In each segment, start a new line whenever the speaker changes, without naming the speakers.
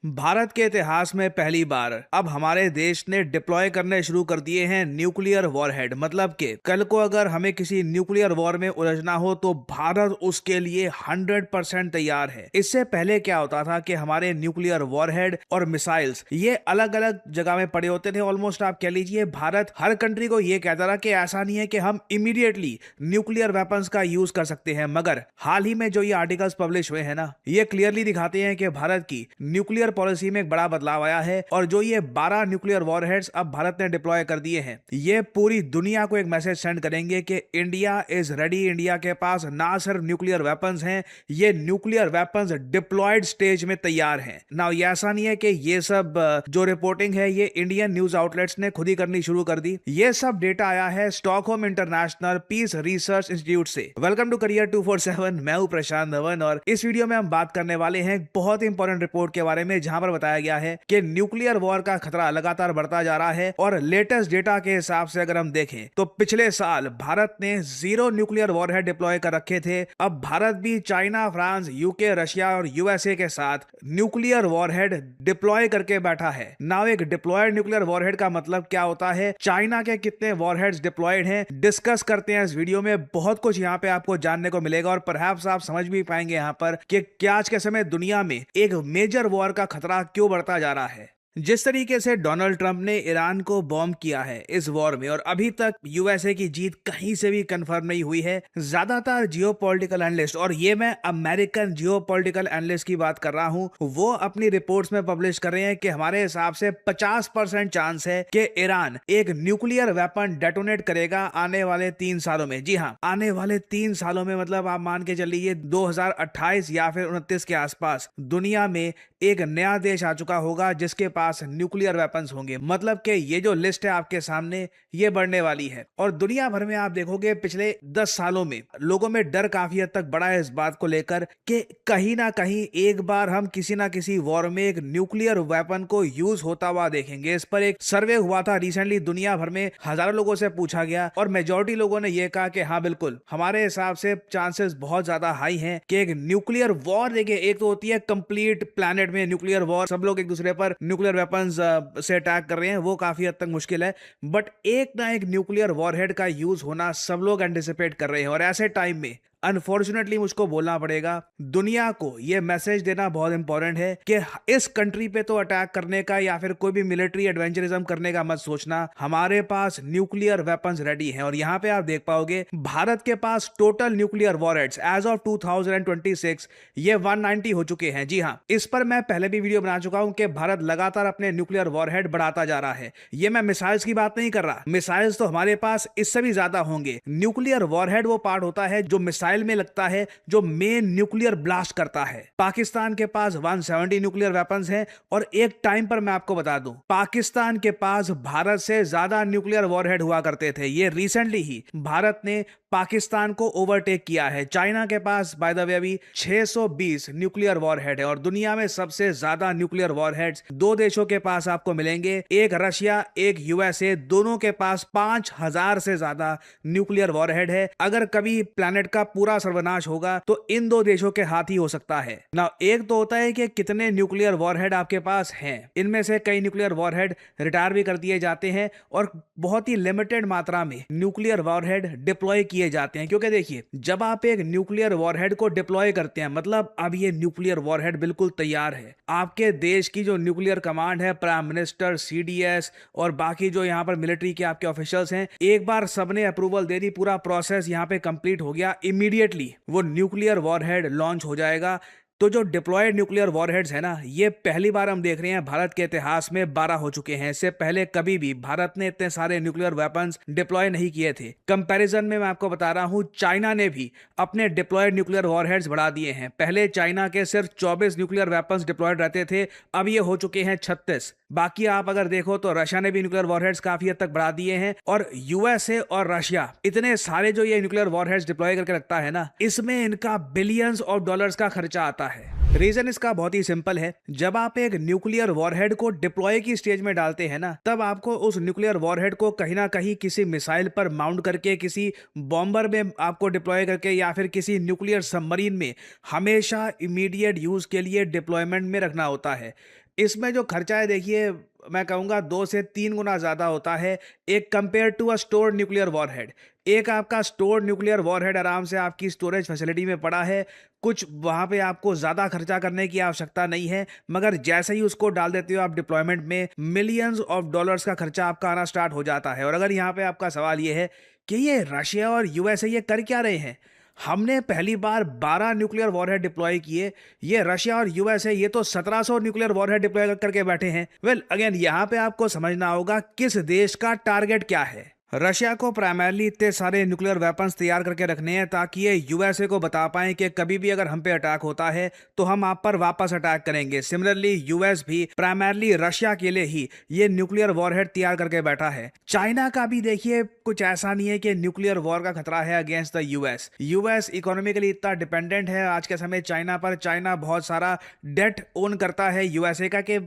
भारत के इतिहास में पहली बार अब हमारे देश ने डिप्लॉय करने शुरू कर दिए हैं न्यूक्लियर वॉरहेड। मतलब कि कल को अगर हमें किसी न्यूक्लियर वॉर में उलझना हो तो भारत उसके लिए 100% तैयार है। इससे पहले क्या होता था कि हमारे न्यूक्लियर वॉरहेड और मिसाइल्स ये अलग अलग जगह में पड़े होते थे। ऑलमोस्ट आप कह लीजिए भारत हर कंट्री को ये कहता था कि ऐसा नहीं है कि हम इमीडिएटली न्यूक्लियर वेपन्स का यूज कर सकते हैं। मगर हाल ही में जो ये आर्टिकल्स पब्लिश हुए हैं ना, ये क्लियरली दिखाते हैं कि भारत की न्यूक्लियर पॉलिसी में एक बड़ा बदलाव आया है और जो ये 12 न्यूक्लियर वॉरहेड्स अब भारत ने डिप्लॉय कर दिए हैं, ये पूरी दुनिया को एक मैसेज सेंड करेंगे कि इंडिया इज रेडी। इंडिया के पास ना सिर्फ न्यूक्लियर वेपन्स हैं, ये न्यूक्लियर वेपन्स डिप्लॉयड स्टेज में तैयार हैं। ना ये ऐसा नहीं है कि ये सब जो रिपोर्टिंग है ये इंडियन न्यूज आउटलेट्स ने खुद ही करनी शुरू कर दी। ये सब डेटा आया है Stockholm international peace research institute से। Welcome to career 247। मैं हूं प्रशांत धवन और इस वीडियो में हम बात करने वाले हैं बहुत इंपॉर्टेंट रिपोर्ट के बारे में, जहां पर बताया गया है कि न्यूक्लियर वॉर का खतरा लगातार बढ़ता जा रहा है। और लेटेस्ट डेटा के हिसाब से अगर हम देखें तो पिछले साल भारत ने 0 न्यूक्लियर वॉरहेड डिप्लॉय कर रखे थे। अब भारत भी चाइना, फ्रांस, यूके, रशिया और यूएसए के साथ न्यूक्लियर वॉरहेड डिप्लॉय करके बैठा है। नाउ एक डिप्लॉयड न्यूक्लियर वॉरहेड का मतलब क्या होता है, चाइना के कितने वॉरहेड्स डिप्लॉयड हैं, डिस्कस करते हैं इस वीडियो में। बहुत कुछ यहाँ पे आपको जानने को मिलेगा और परहैप्स आप समझ भी पाएंगे यहाँ पर कि क्या आज के समय दुनिया में एक मेजर वॉर का खतरा क्यों बढ़ता जा रहा है। जिस तरीके से डोनाल्ड ट्रंप ने ईरान को बॉम्ब किया है इस वॉर में और अभी तक यूएसए की जीत कहीं से भी कंफर्म नहीं हुई है। ज्यादातर जियोपॉलिटिकल एनालिस्ट, और ये मैं अमेरिकन जियोपॉलिटिकल एनालिस्ट की बात कर रहा हूं, वो अपनी रिपोर्ट्स में पब्लिश कर रहे हैं कि हमारे हिसाब से 50% चांस है कि ईरान एक न्यूक्लियर वेपन डेटोनेट करेगा आने वाले 3 सालों में। जी हाँ, आने वाले 3 सालों में, मतलब आप मान के चलिए 2028 या फिर 29 के आसपास दुनिया में एक नया देश आ चुका होगा जिसके पास न्यूक्लियर वेपन्स होंगे। मतलब कि ये जो लिस्ट है आपके सामने ये बढ़ने वाली है। और दुनिया भर में आप देखोगे पिछले 10 सालों में लोगों में डर काफी हद तक बढ़ा है इस बात को लेकर कि कहीं ना कहीं एक बार हम किसी ना किसी वॉर में एक न्यूक्लियर वेपन को यूज होता हुआ देखेंगे। इस पर एक सर्वे हुआ था रिसेंटली, दुनिया भर में हजारों लोगों से पूछा गया और मेजॉरिटी लोगों ने यह कहा कि हाँ बिल्कुल, हमारे हिसाब से चांसेस बहुत ज्यादा हाई हैं कि एक न्यूक्लियर वॉर, देखिए एक तो होती है कंप्लीट प्लैनेट में न्यूक्लियर वॉर, सब लोग एक दूसरे पर न्यूक्लियर वेपन्स से अटैक कर रहे हैं, वो काफी हद तक मुश्किल है। बट एक ना एक न्यूक्लियर वॉरहेड का यूज होना सब लोग एंटिसिपेट कर रहे हैं। और ऐसे टाइम में अनफॉर्चुनेटली मुझको बोलना पड़ेगा, दुनिया को यह मैसेज देना बहुत इंपॉर्टेंट है कि इस कंट्री पे तो अटैक करने का या फिर कोई भी मिलिट्री एडवेंचरिज्म करने का मत सोचना, हमारे पास न्यूक्लियर वेपन्स रेडी हैं। और यहां पे आप देख पाओगे भारत के पास total nuclear warheads as of 2026 ये 190 हो चुके हैं। जी हां, इस पर मैं पहले भी वीडियो बना चुका हूं कि भारत लगातार अपने न्यूक्लियर वॉरहेड बढ़ाता जा रहा है। ये मैं मिसाइल्स की बात नहीं कर रहा, मिसाइल्स तो हमारे पास इससे भी ज्यादा होंगे। न्यूक्लियर वॉरहेड वो पार्ट होता है जो मिसाइल में लगता है, जो मेन न्यूक्लियर ब्लास्ट करता है। पाकिस्तान के पास 170 न्यूक्लियर वेपन्स हैं और एक टाइम पर मैं आपको बता दूं, पाकिस्तान के पास भारत से ज्यादा न्यूक्लियर वॉरहेड हुआ करते थे। ये रिसेंटली ही भारत ने पाकिस्तान को ओवरटेक किया है। चाइना के पास बाय द वे अभी 620 न्यूक्लियर वॉरहेड है और दुनिया में सबसे ज्यादा न्यूक्लियर वॉरहेड्स 2 देशों के पास आपको मिलेंगे, एक रशिया, एक यूएसए। दोनों के पास 5000 से ज्यादा न्यूक्लियर वॉरहेड है। अगर कभी प्लैनेट का पूरा सर्वनाश होगा तो इन 2 देशों के हाथ ही हो सकता है ना। एक तो होता है कि कितने न्यूक्लियर वॉरहेड आपके पास हैं, इनमें से कई न्यूक्लियर वॉरहेड रिटायर भी कर दिए जाते हैं और बहुत ही लिमिटेड मात्रा में न्यूक्लियर वॉरहेड डिप्लॉय किए जाते हैं। क्योंकि देखिए, जब आप एक न्यूक्लियर वॉरहेड को डिप्लॉय करते हैं मतलब अब ये न्यूक्लियर वॉरहेड बिल्कुल तैयार है। आपके देश की जो न्यूक्लियर कमांड है, प्राइम मिनिस्टर, सीडीएस और बाकी जो यहाँ पर मिलिट्री के आपके ऑफिशियल्स हैं, एक बार सबने अप्रूवल दे दी, पूरा प्रोसेस यहाँ पे कंप्लीट हो गया, इमीडिएटली वो न्यूक्लियर वॉरहेड लॉन्च हो जाएगा। तो जो डिप्लॉयड न्यूक्लियर वॉरहेड्स है ना, ये पहली बार हम देख रहे हैं भारत के इतिहास में 12 हो चुके हैं। इससे पहले कभी भी भारत ने इतने सारे न्यूक्लियर वेपन्स डिप्लॉय नहीं किए थे। कंपैरिजन में मैं आपको बता रहा हूं, चाइना ने भी अपने डिप्लॉयड न्यूक्लियर वॉरहेड्स बढ़ा दिए हैं। पहले चाइना के सिर्फ 24 न्यूक्लियर वेपन्स डिप्लॉयड रहते थे, अब ये हो चुके हैं 36। बाकी आप अगर देखो तो रशिया ने भी न्यूक्लियर वॉरहेड्स काफी हद तक बढ़ा दिए हैं और यूएसए और रशिया, इतने सारे जो ये न्यूक्लियर वॉरहेड्स डिप्लॉय करके रखता है ना, इसमें इनका बिलियंस ऑफ डॉलर्स का खर्चा आता है। रीजन इसका बहुत ही सिंपल है, जब आप एक न्यूक्लियर वॉरहेड को डिप्लॉय की स्टेज में डालते हैं ना, तब आपको उस न्यूक्लियर वॉरहेड को कहीं ना कहीं किसी मिसाइल पर माउंट करके, किसी बॉम्बर में आपको डिप्लॉय करके या फिर किसी न्यूक्लियर सबमरीन में हमेशा इमीडिएट यूज के लिए डिप्लॉयमेंट में रखना होता है। इसमें जो खर्चा है देखिए, मैं कहूँगा 2 से 3 गुना ज़्यादा होता है एक compare to a stored nuclear warhead. एक आपका स्टोर्ड न्यूक्लियर वॉरहेड आराम से आपकी स्टोरेज फैसिलिटी में पड़ा है, कुछ वहाँ पे आपको ज़्यादा खर्चा करने की आवश्यकता नहीं है, मगर जैसे ही उसको डाल देते हो आप डिप्लॉयमेंट में, मिलियंस ऑफ डॉलर्स का खर्चा आपका आना स्टार्ट हो जाता है। और अगर यहाँ पे आपका सवाल ये है कि ये रशिया और यूएसए ये कर क्या रहे हैं? हमने पहली बार 12 न्यूक्लियर वॉरहेड डिप्लॉय किए, ये रशिया और यूएसए ये तो 1700 न्यूक्लियर वॉरहेड डिप्लॉय करके बैठे हैं। वेल अगेन यहाँ पे आपको समझना होगा किस देश का टारगेट क्या है। रशिया को प्राइमरली इतने सारे न्यूक्लियर वेपन्स तैयार करके रखने हैं ताकि ये यूएसए को बता पाएं कि कभी भी अगर हम पे अटैक होता है तो हम आप पर वापस अटैक करेंगे। सिमिलरली यूएस भी प्राइमरली रशिया के लिए ही ये न्यूक्लियर वॉरहेड तैयार करके बैठा है। चाइना का भी देखिए कुछ ऐसा नहीं है कि न्यूक्लियर वॉर का खतरा है against the US. US economically इतना डिपेंडेंट है आज के समय चाइना पर, चाइना बहुत सारा डेट ओन करता है यूएसए का, कि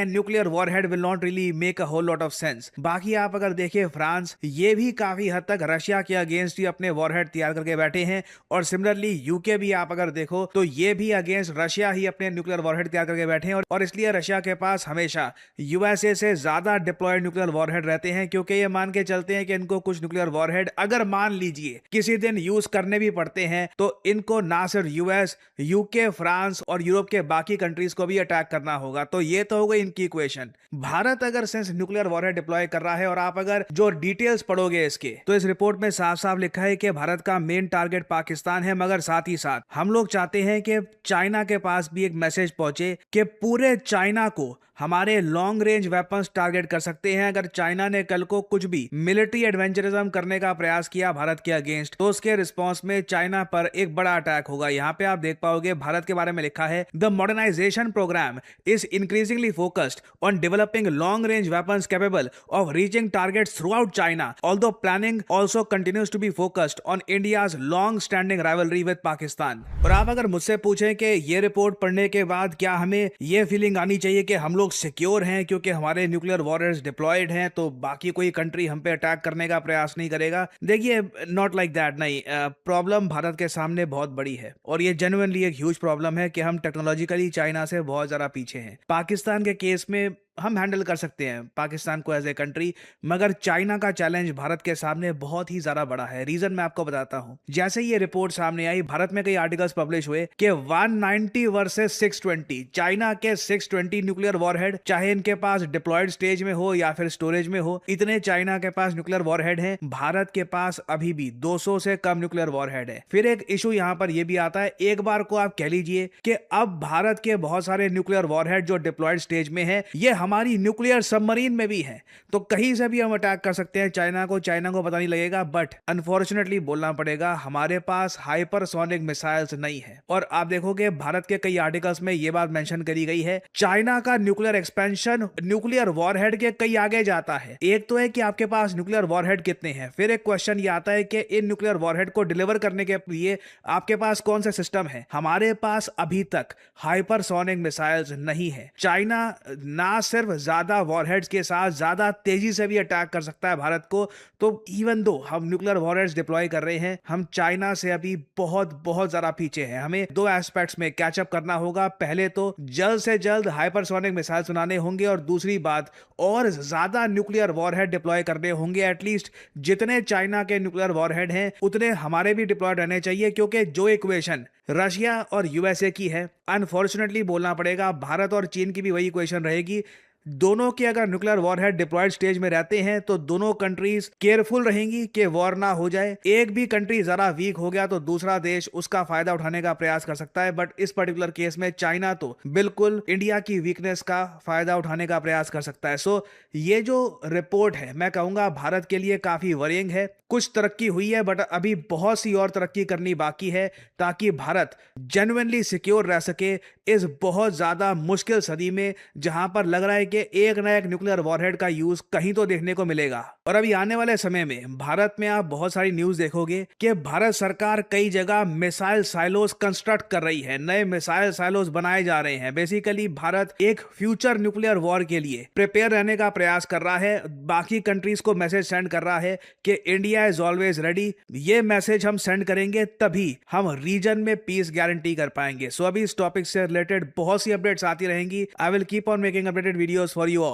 nuclear warhead will not really make a whole lot of sense. बाकी आप अगर देखें फ्रांस, ये भी काफी हद तक रशिया के अगेंस्ट ही अपने वॉरहेड तैयार करके बैठे हैं। और सिमिलरली यूके भी आप अगर देखो तो ये भी अगेंस्ट रशिया ही अपने न्यूक्लियर वॉरहेड तैयार करके बैठे हैं। और इसलिए रशिया के पास हमेशा यूएसए से ज्यादा डिप्लॉयड न्यूक्लियर वॉरहेड रहते हैं, क्योंकि ये मान के चलते हैं कि इनको कुछ न्यूक्लियर वॉरहेड अगर मान लीजिए किसी दिन यूज करने भी पड़ते हैं तो इनको ना सिर्फ यूएस, यूके, फ्रांस और यूरोप के बाकी कंट्रीज को भी अटैक करना होगा। तो ये तो हो गई इनकी इक्वेशन। भारत अगर सिंस न्यूक्लियर वॉरहेड डिप्लॉय कर रहा है, और आप अगर जो डिटेल्स पढ़ोगे इसके, तो इस रिपोर्ट में साफ साफ लिखा है कि भारत का मेन टारगेट पाकिस्तान है, मगर साथ ही साथ हम लोग चाहते हैं कि चाइना के पास भी एक मैसेज पहुंचे कि पूरे चाइना को हमारे लॉन्ग रेंज वेपन्स टारगेट कर सकते हैं। अगर चाइना ने कल को कुछ भी मिलिट्री एडवेंचरिज्म करने का प्रयास किया भारत के अगेंस्ट, तो उसके रिस्पॉन्स में चाइना पर एक बड़ा अटैक होगा। यहाँ पे आप देख पाओगे भारत के बारे में लिखा है, the modernisation programme is increasingly focused on developing long range weapons capable of reaching targets throughout China, although planning also continues to be focused on India's long standing rivalry with Pakistan. और आप अगर मुझसे पूछें कि ये report पढ़ने के बाद क्या हमें ये फीलिंग आनी चाहिए कि हम लोग सिक्योर हैं क्योंकि हमारे न्यूक्लियर वॉरहेड्स डिप्लॉयड हैं, तो बाकी कोई कंट्री हम पे अटैक करने का प्रयास नहीं करेगा? देखिए, नॉट लाइक दैट। नहीं, प्रॉब्लम भारत के सामने बहुत बड़ी है और ये जेन्युइनली एक ह्यूज प्रॉब्लम है कि हम टेक्नोलॉजिकली चाइना से बहुत ज्यादा पीछे हैं। पाकिस्तान के केस में हम हैंडल कर सकते हैं पाकिस्तान को एज ए कंट्री, मगर चाइना का चैलेंज भारत के सामने बहुत ही ज्यादा बड़ा है। रीजन मैं आपको बताता हूं। जैसे ये रिपोर्ट सामने आई, भारत में कई आर्टिकल्स पब्लिश हुए कि 190 वर्सेस 620, चाइना के 620 न्यूक्लियर वॉरहेड, चाहे इनके पास डिप्लॉयड स्टेज में हो या फिर स्टोरेज में हो, इतने चाइना के पास न्यूक्लियर वॉरहेड हैं। भारत के पास अभी भी 200 से कम न्यूक्लियर वॉरहेड है। फिर एक इशू यहां पर यह भी आता है, एक बार को आप कह लीजिए कि अब भारत के बहुत सारे न्यूक्लियर वॉरहेड जो डिप्लॉयड स्टेज में है, ये हमारी न्यूक्लियर सबमरीन में भी है, तो कहीं से भी हम अटैक कर सकते हैं चाइना को पता नहीं लगेगा। बट अनफॉर्चुनेटली बोलना पड़ेगा, हमारे पास हाइपरसोनिक मिसाइल्स नहीं है। और आप देखोगे भारत के कई आर्टिकल्स में यह बात मेंशन करी गई है, चाइना का न्यूक्लियर एक्सपेंशन न्यूक्लियर वॉरहेड के कई आगे जाता है। एक तो है कि आपके पास न्यूक्लियर वॉरहेड कितने हैं, फिर एक क्वेश्चन ये आता है कि इन न्यूक्लियर वॉरहेड को डिलीवर करने के लिए आपके पास कौन सा सिस्टम है। हमारे पास अभी तक हाइपरसोनिक मिसाइल्स नहीं है। चाइना ना सिर्फ ज्यादा वॉरहेड्स के साथ ज्यादा तेजी से भी अटैक कर सकता है भारत को, तो इवन दो हम न्यूक्लियर वॉरहेड्स डिप्लॉय कर रहे हैं, हम चाइना से अभी बहुत बहुत ज्यादा पीछे हैं। हमें दो एस्पेक्ट्स में कैचअप करना होगा। पहले तो जल्द से जल्द हाइपरसोनिक मिसाइल्स बनाने होंगे, और दूसरी बात और ज्यादा न्यूक्लियर वॉरहेड डिप्लॉय करने होंगे। एटलीस्ट जितने चाइना के न्यूक्लियर वॉरहेड हैं उतने हमारे भी डिप्लॉयड रहने चाहिए, क्योंकि जो इक्वेशन रशिया और यूएसए की है, अनफॉर्चुनेटली बोलना पड़ेगा भारत और चीन की भी वही इक्वेशन रहेगी। दोनों के अगर न्यूक्लियर वॉरहेड डिप्लॉयड स्टेज में रहते हैं तो दोनों कंट्रीज केयरफुल रहेंगी कि वॉर ना हो जाए। एक भी कंट्री जरा वीक हो गया तो दूसरा देश उसका फायदा उठाने का प्रयास कर सकता है। बट इस पर्टिकुलर केस में चाइना तो बिल्कुल इंडिया की वीकनेस का फायदा उठाने का प्रयास कर सकता है। सो ये जो रिपोर्ट है, मैं कहूंगा भारत के लिए काफी वरिंग है। कुछ तरक्की हुई है बट अभी बहुत सी और तरक्की करनी बाकी है, ताकि भारत जेन्युइनली सिक्योर रह सके इस बहुत ज्यादा मुश्किल सदी में, जहां पर लग रहा है कि करके एक ना एक न्यूक्लियर वॉरहेड का यूज कहीं तो देखने को मिलेगा। और अभी आने वाले समय में भारत में आप बहुत सारी न्यूज देखोगे कि भारत सरकार कई जगह मिसाइल साइलोस कंस्ट्रक्ट कर रही है, नए मिसाइल साइलोस बनाए जा रहे हैं। बेसिकली भारत एक फ्यूचर न्यूक्लियर वॉर के लिए प्रिपेयर रहने का प्रयास कर रहा है, बाकी कंट्रीज को मैसेज सेंड कर रहा है कि इंडिया इज ऑलवेज रेडी। ये मैसेज हम सेंड करेंगे तभी हम रीजन में पीस गारंटी कर पाएंगे। सो अभी इस टॉपिक से रिलेटेड बहुत सी अपडेट्स आती रहेंगी। I will keep on making updated videos for you all.